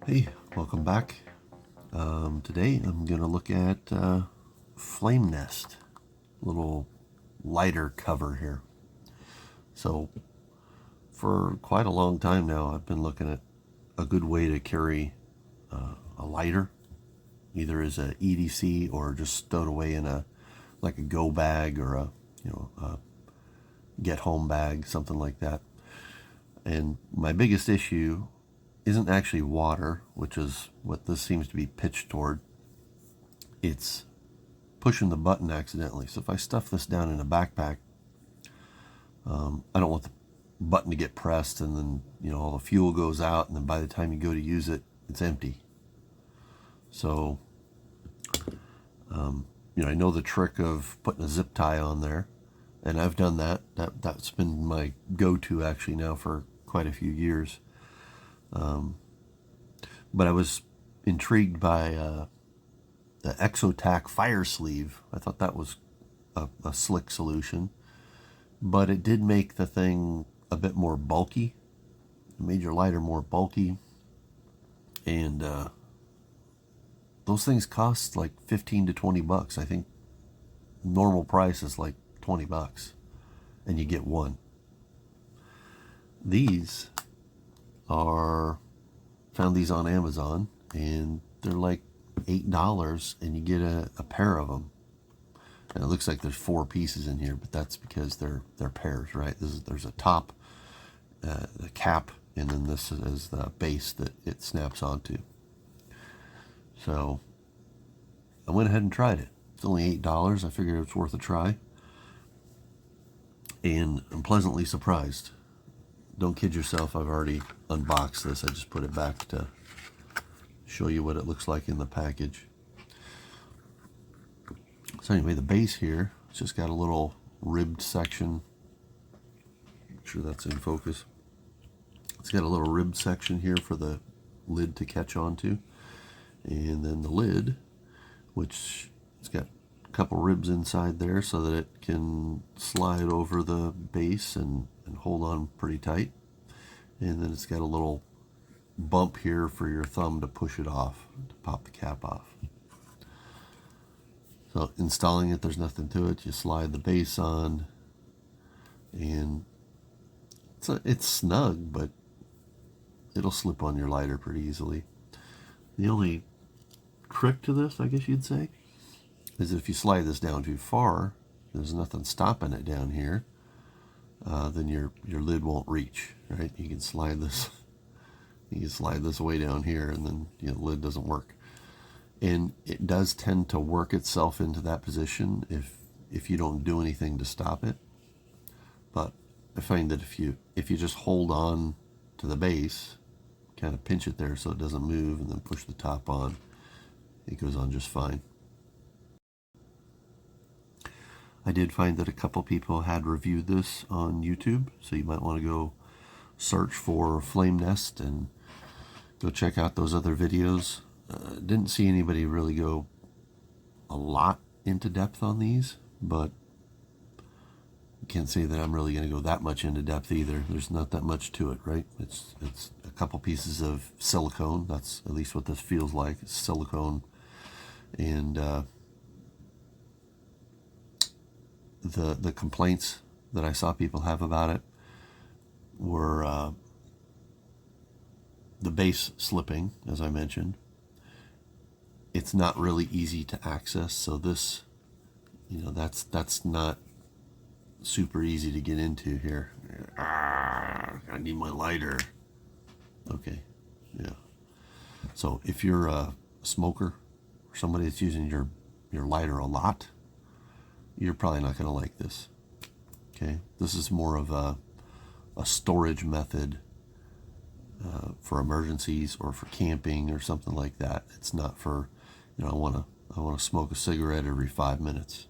Hey, welcome back. Today I'm going to look at Flame Nest, little lighter cover here. So for quite a long time now I've been looking at a good way to carry a lighter, either as a EDC or just stowed away in a go bag or a get home bag, something like that. And my biggest issue isn't actually water, which is what this seems to be pitched toward. It's pushing the button accidentally. So if I stuff this down in a backpack, I don't want the button to get pressed and then all the fuel goes out, and then by the time you go to use it, it's empty. So I know the trick of putting a zip tie on there, and I've done that. That's been my go-to actually now for quite a few years. But I was intrigued by the Excotac fire sleeve. I thought that was a slick solution, but it did make the thing a bit more bulky. It made your lighter more bulky, and those things cost like 15 to 20 bucks. I think normal price is like 20 bucks, and you get one. These found these on Amazon, and they're like $8, and you get a pair of them. And it looks like there's 4 pieces in here, but that's because they're pairs, right? There's a top, the cap, and then this is the base that it snaps onto. So I went ahead and tried it. It's only $8. I figured it's worth a try, and I'm pleasantly surprised. Don't kid yourself, I've already unboxed this. I just put it back to show you what it looks like in the package. So anyway, the base here, it's just got a little ribbed section. Make sure that's in focus. It's got a little ribbed section here for the lid to catch onto. And then the lid, which it's got a couple ribs inside there so that it can slide over the base and hold on pretty tight. And then it's got a little bump here for your thumb to push it off, to pop the cap off. So installing it, there's nothing to it. You slide the base on, and it's snug, but it'll slip on your lighter pretty easily. The only trick to this, I guess you'd say, is if you slide this down too far, there's nothing stopping it down here, then your lid won't reach, right? You can slide this way down here, and then the lid doesn't work. And it does tend to work itself into that position if you don't do anything to stop it. But I find that if you just hold on to the base, kind of pinch it there so it doesn't move, and then push the top on, it goes on just fine. I did find that a couple people had reviewed this on YouTube, so you might want to go search for Flame Nest and go check out those other videos. Didn't see anybody really go a lot into depth on these, but can't say that I'm really going to go that much into depth either. There's not that much to it, right? It's a couple pieces of silicone. That's at least what this feels like. It's silicone, and the complaints that I saw people have about it were the base slipping, as I mentioned. It's not really easy to access, so this, that's not super easy to get into here. I need my lighter. Okay, yeah. So if you're a smoker or somebody that's using your lighter a lot, you're probably not going to like this. Okay, this is more of a storage method for emergencies or for camping or something like that. It's not for, I want to smoke a cigarette every 5 minutes.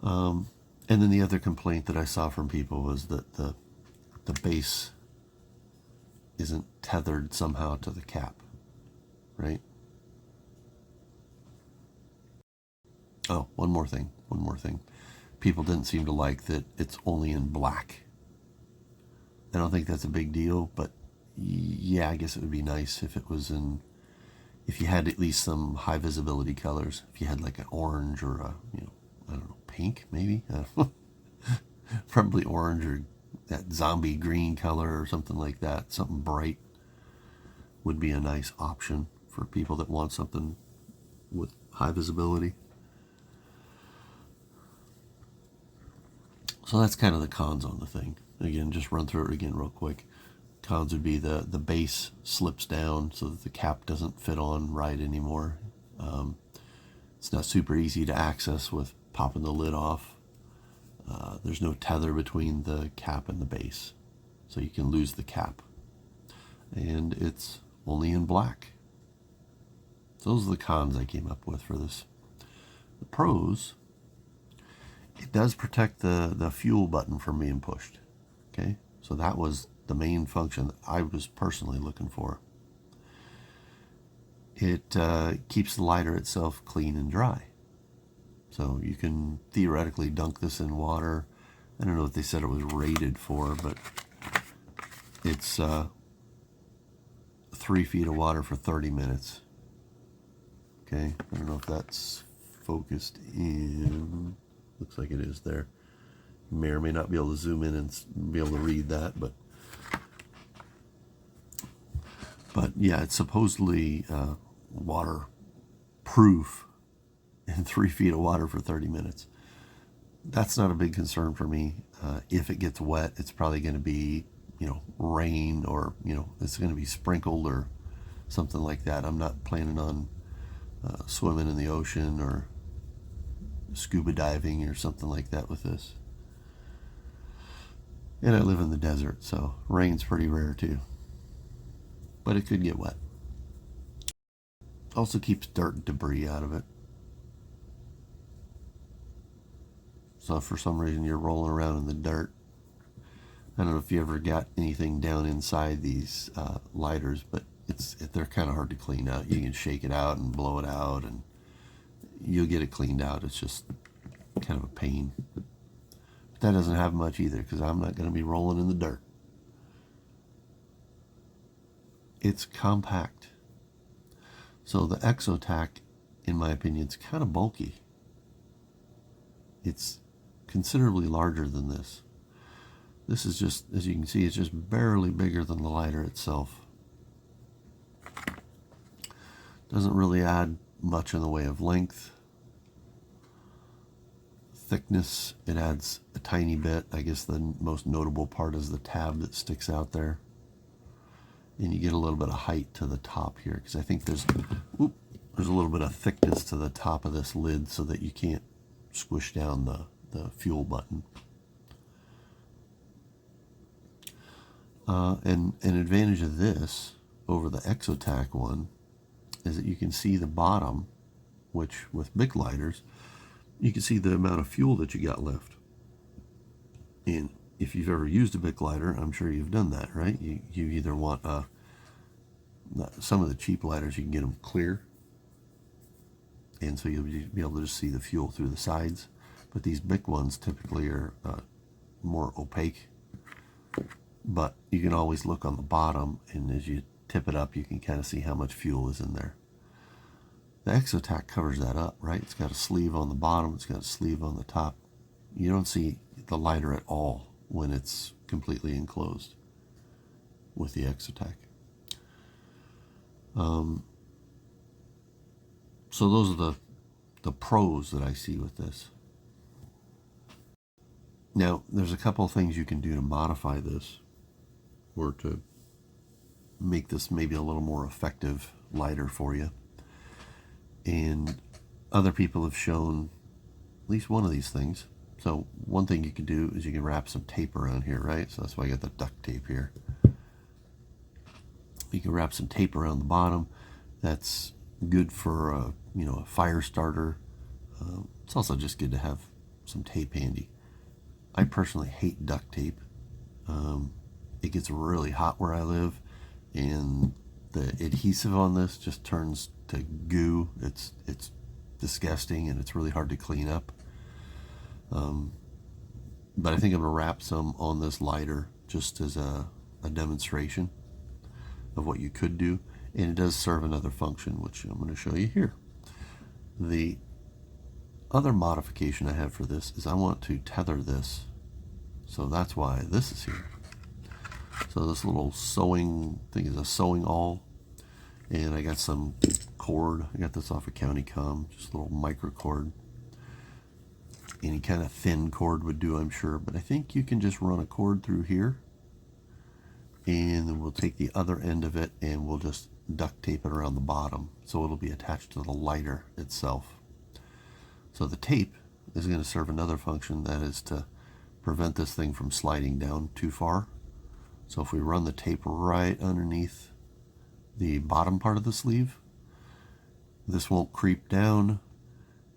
And then the other complaint that I saw from people was that the base isn't tethered somehow to the cap, right? Oh, one more thing. People didn't seem to like that it's only in black. I don't think that's a big deal, but yeah, I guess it would be nice if it was in, if you had at least some high visibility colors. If you had like an orange or a, I don't know, pink maybe. Probably orange or that zombie green color or something like that. Something bright would be a nice option for people that want something with high visibility. So that's kind of the cons on the thing. Again, just run through it again real quick. Cons would be the base slips down so that the cap doesn't fit on right anymore. It's not super easy to access with popping the lid off. There's no tether between the cap and the base, so you can lose the cap. And it's only in black. So those are the cons I came up with for this. The pros, it does protect the fuel button from being pushed. Okay, so that was the main function that I was personally looking for. It keeps the lighter itself clean and dry. So you can theoretically dunk this in water. I don't know what they said it was rated for, but it's 3 feet of water for 30 minutes. Okay, I don't know if that's focused in. Looks like it is there. You may or may not be able to zoom in and be able to read that, but yeah, it's supposedly waterproof in 3 feet of water for 30 minutes. That's not a big concern for me. If it gets wet, it's probably going to be, rain, or, it's going to be sprinkled or something like that. I'm not planning on swimming in the ocean or scuba diving or something like that with this. And I live in the desert, so rain's pretty rare too. But it could get wet. Also keeps dirt and debris out of it. So if for some reason you're rolling around in the dirt, I don't know if you ever got anything down inside these lighters, but they're kind of hard to clean out. You can shake it out and blow it out, and you'll get it cleaned out. It's just kind of a pain. But that doesn't have much either, because I'm not going to be rolling in the dirt. It's compact. So the Excotac, in my opinion, it's kind of bulky. It's considerably larger than this. This is just, as you can see, it's just barely bigger than the lighter itself. Doesn't really add much in the way of length. Thickness, it adds a tiny bit. I guess the most notable part is the tab that sticks out there. And you get a little bit of height to the top here, because I think there's a little bit of thickness to the top of this lid so that you can't squish down the fuel button. And an advantage of this over the Excotac one is that you can see the bottom, which with big lighters, you can see the amount of fuel that you got left. And if you've ever used a Bic lighter, I'm sure you've done that, right? You either want some of the cheap lighters, you can get them clear, and so you'll be able to just see the fuel through the sides. But these Bic ones typically are more opaque. But you can always look on the bottom, and as you tip it up, you can kind of see how much fuel is in there. The Excotac covers that up, right? It's got a sleeve on the bottom, it's got a sleeve on the top. You don't see the lighter at all when it's completely enclosed with the Excotac. So those are the pros that I see with this. Now, there's a couple of things you can do to modify this, or to make this maybe a little more effective lighter for you. And other people have shown at least one of these things. So one thing you can do is you can wrap some tape around here, right? So that's why I got the duct tape here. You can wrap some tape around the bottom. That's good for a fire starter. It's also just good to have some tape handy. I personally hate duct tape. It gets really hot where I live, and the adhesive on this just turns to goo. It's disgusting, and it's really hard to clean up. But I think I'm gonna wrap some on this lighter just as a demonstration of what you could do, and it does serve another function, which I'm going to show you here. The other modification I have for this is I want to tether this, so that's why this is here. So this little sewing thing is a sewing awl, and I got some cord. I got this off of County Com, just a little micro cord. Any kind of thin cord would do, I'm sure, but I think you can just run a cord through here, and then we'll take the other end of it and we'll just duct tape it around the bottom, so it'll be attached to the lighter itself. So the tape is going to serve another function, that is to prevent this thing from sliding down too far. So if we run the tape right underneath the bottom part of the sleeve, this won't creep down.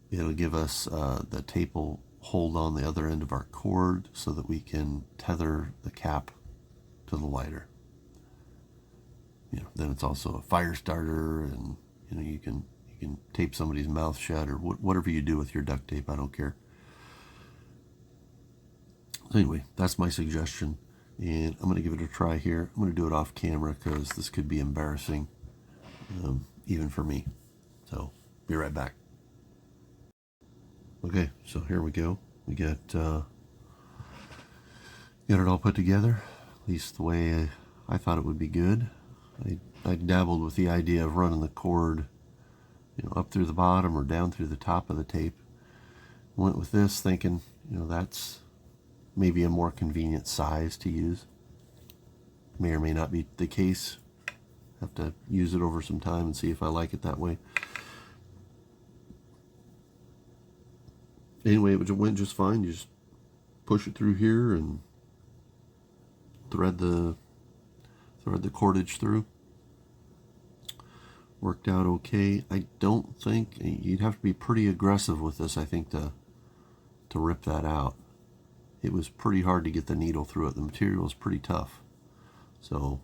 It'll give us, the tape will hold on the other end of our cord so that we can tether the cap to the lighter. Then it's also a fire starter, and you can tape somebody's mouth shut, or whatever you do with your duct tape. I don't care. So anyway, that's my suggestion, and I'm going to give it a try here. I'm going to do it off camera because this could be embarrassing, even for me. So be right back. Okay, so here we go. We got it all put together, at least the way I thought it would be good. I dabbled with the idea of running the cord, up through the bottom or down through the top of the tape. Went with this thinking, that's maybe a more convenient size to use. May or may not be the case. Have to use it over some time and see if I like it that way. Anyway, it went just fine. You just push it through here and thread the cordage through. Worked out okay. I don't think you'd have to be pretty aggressive with this, I think, to rip that out. It was pretty hard to get the needle through it. The material is pretty tough, so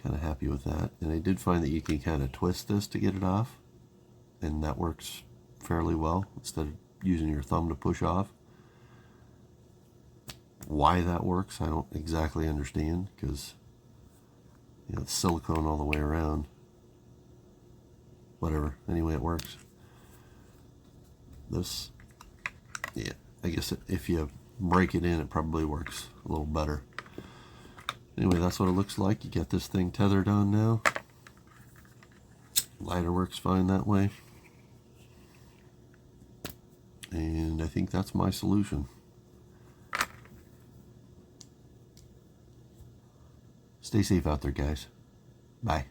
kind of happy with that. And I did find that you can kind of twist this to get it off, and that works fairly well instead of using your thumb to push off. Why that works, I don't exactly understand, because it's silicone all the way around. Whatever. Anyway, it works. This, yeah, I guess if you break it in, it probably works a little better. Anyway, that's what it looks like. You get this thing tethered on now. Lighter works fine that way. And I think that's my solution. Stay safe out there, guys. Bye.